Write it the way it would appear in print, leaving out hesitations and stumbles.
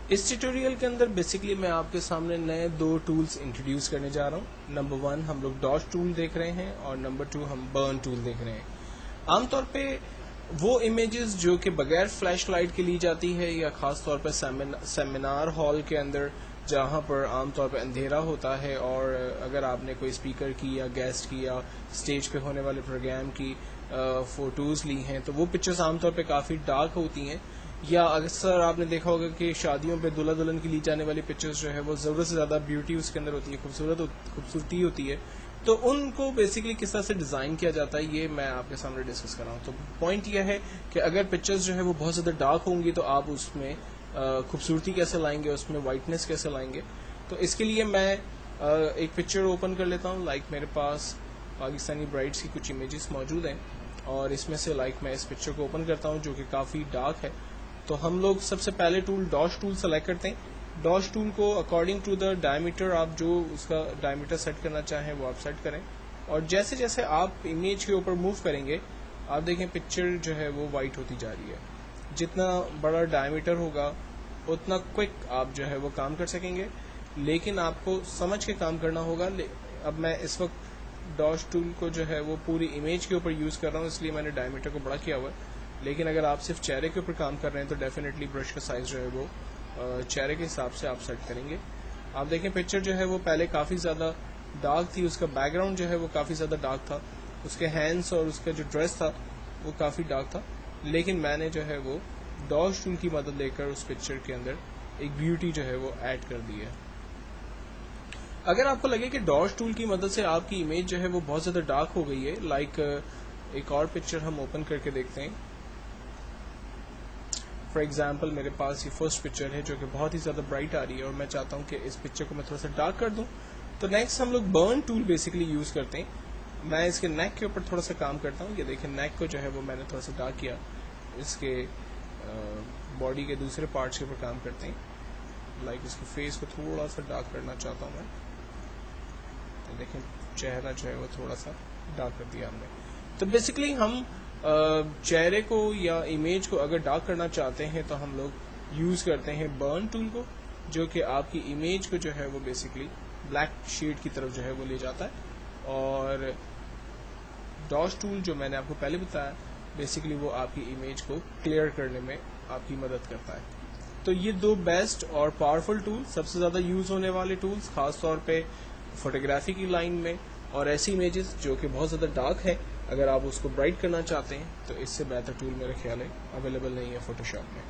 اس tutorial کے اندر basically میں آپ کے سامنے نئے دو ٹولز انٹروڈیوس کرنے جا رہا ہوں. نمبر 1 ہم لوگ ڈاش ٹول دیکھ رہے ہیں اور نمبر 2 ہم برن ٹول دیکھ رہے ہیں. عام طور پہ وہ امیجز جو کہ بغیر فلیش لائٹ کے لی جاتی ہے یا خاص طور پہ سیمینار ہال کے اندر جہاں پر عام طور پہ اندھیرا ہوتا ہے اور اگر آپ نے کوئی اسپیکر کی یا گیسٹ کی یا اسٹیج پہ ہونے والے پروگرام کی فوٹوز لی ہیں تو وہ پکچرز عام طور پہ کافی ڈارک ہوتی ہیں. یا اکثر آپ نے دیکھا ہوگا کہ شادیوں پہ دلہا دلہن کی لی جانے والی پکچرز جو ہے وہ ضرورت سے زیادہ بیوٹی اس کے اندر ہوتی ہے, خوبصورتی ہوتی ہے. تو ان کو بیسکلی کس طرح سے ڈیزائن کیا جاتا ہے یہ میں آپ کے سامنے ڈسکس کر رہا ہوں. تو پوائنٹ یہ ہے کہ اگر پکچرز جو ہے وہ بہت زیادہ ڈارک ہوں گی تو آپ اس میں خوبصورتی کیسے لائیں گے, اس میں وائٹنس کیسے لائیں گے. تو اس کے لیے میں ایک پکچر اوپن کر لیتا ہوں. لائک میرے پاس پاکستانی برائڈس کی کچھ امیجز موجود ہیں اور اس میں سے لائک میں اس پکچر کو اوپن کرتا ہوں جو کہ کافی ڈارک ہے. تو ہم لوگ سب سے پہلے ٹول ڈاش ٹول سلیکٹ کرتے ہیں. ڈاش ٹول کو اکارڈنگ ٹو دا ڈائمیٹر آپ جو اس کا ڈائمیٹر سیٹ کرنا چاہیں وہ آپ سیٹ کریں اور جیسے جیسے آپ امیج کے اوپر موو کریں گے آپ دیکھیں پکچر جو ہے وہ وائٹ ہوتی جا رہی ہے. جتنا بڑا ڈائمیٹر ہوگا اتنا کوئک آپ جو ہے وہ کام کر سکیں گے, لیکن آپ کو سمجھ کے کام کرنا ہوگا. اب میں اس وقت ڈاش ٹول کو جو ہے وہ پوری امیج کے اوپر یوز کر رہا ہوں اس لیے میں نے ڈائمیٹر کو بڑا کیا ہوا ہے. لیکن اگر آپ صرف چہرے کے اوپر کام کر رہے ہیں تو ڈیفینیٹلی برش کا سائز جو ہے وہ چہرے کے حساب سے آپ سیٹ کریں گے. آپ دیکھیں پکچر جو ہے وہ پہلے کافی زیادہ ڈارک تھی, اس کا بیک گراؤنڈ جو ہے وہ کافی زیادہ ڈارک تھا, اس کے ہینڈس اور اس کا جو ڈریس تھا وہ کافی ڈارک تھا. لیکن میں نے جو ہے وہ ڈاش ٹول کی مدد لے کر اس پکچر کے اندر ایک بیوٹی جو ہے وہ ایڈ کر دی ہے. اگر آپ کو لگے کہ ڈاش ٹول کی مدد سے آپ کی امیج جو ہے وہ بہت زیادہ ڈارک ہو گئی ہے, لائک ایک اور پکچر ہم اوپن کر کے دیکھتے ہیں. فار ایگزامپل میرے پاس یہ فرسٹ پکچر ہے جو کہ بہت ہی زیادہ برائٹ آ رہی ہے اور میں چاہتا ہوں کہ اس پکچر کو میں تھوڑا سا ڈارک کر دوں. تو نیکسٹ ہم لوگ برن ٹول بیسکلی یوز کرتے ہیں. میں اس کے نیک کے اوپر تھوڑا سا کام کرتا ہوں. یہ دیکھیں نیک کو جو ہے وہ میں نے تھوڑا سا ڈارک کیا. اس کے باڈی کے دوسرے پارٹس کے اوپر کام کرتے ہیں. لائک اس کے فیس کو تھوڑا سا ڈارک کرنا چاہتا ہوں میں. تو دیکھیں چہرہ جو ہے وہ تھوڑا سا ڈارک کر دیا ہم نے. تو بیسکلی ہم چہرے کو یا امیج کو اگر ڈارک کرنا چاہتے ہیں تو ہم لوگ یوز کرتے ہیں برن ٹول کو, جو کہ آپ کی امیج کو جو ہے وہ بیسکلی بلیک شیڈ کی طرف جو ہے وہ لے جاتا ہے. اور ڈاش ٹول جو میں نے آپ کو پہلے بتایا بیسکلی وہ آپ کی امیج کو کلیئر کرنے میں آپ کی مدد کرتا ہے. تو یہ دو بیسٹ اور پاورفل ٹول, سب سے زیادہ یوز ہونے والے ٹولز خاص طور پہ فوٹوگرافی کی لائن میں, اور ایسی امیجز جو کہ بہت زیادہ ڈارک ہے اگر آپ اس کو برائٹ کرنا چاہتے ہیں تو اس سے بہتر ٹول میرے خیال ہے اویلیبل نہیں ہے فوٹوشاپ میں.